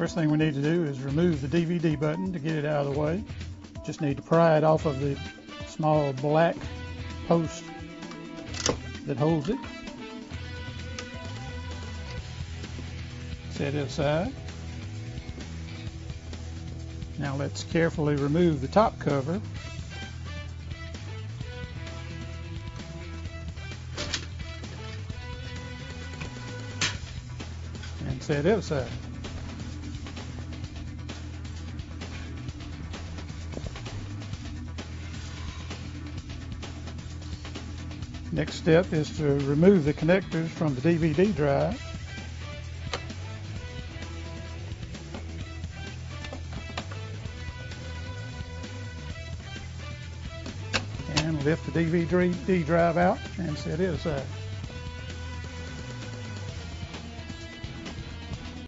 First thing we need to do is remove the DVD button to get it out of the way. Just need to pry it off of the small black post that holds it. Set it aside. Now let's carefully remove the top cover. And set it aside. Next step is to remove the connectors from the DVD drive. And lift the DVD drive out and set it aside.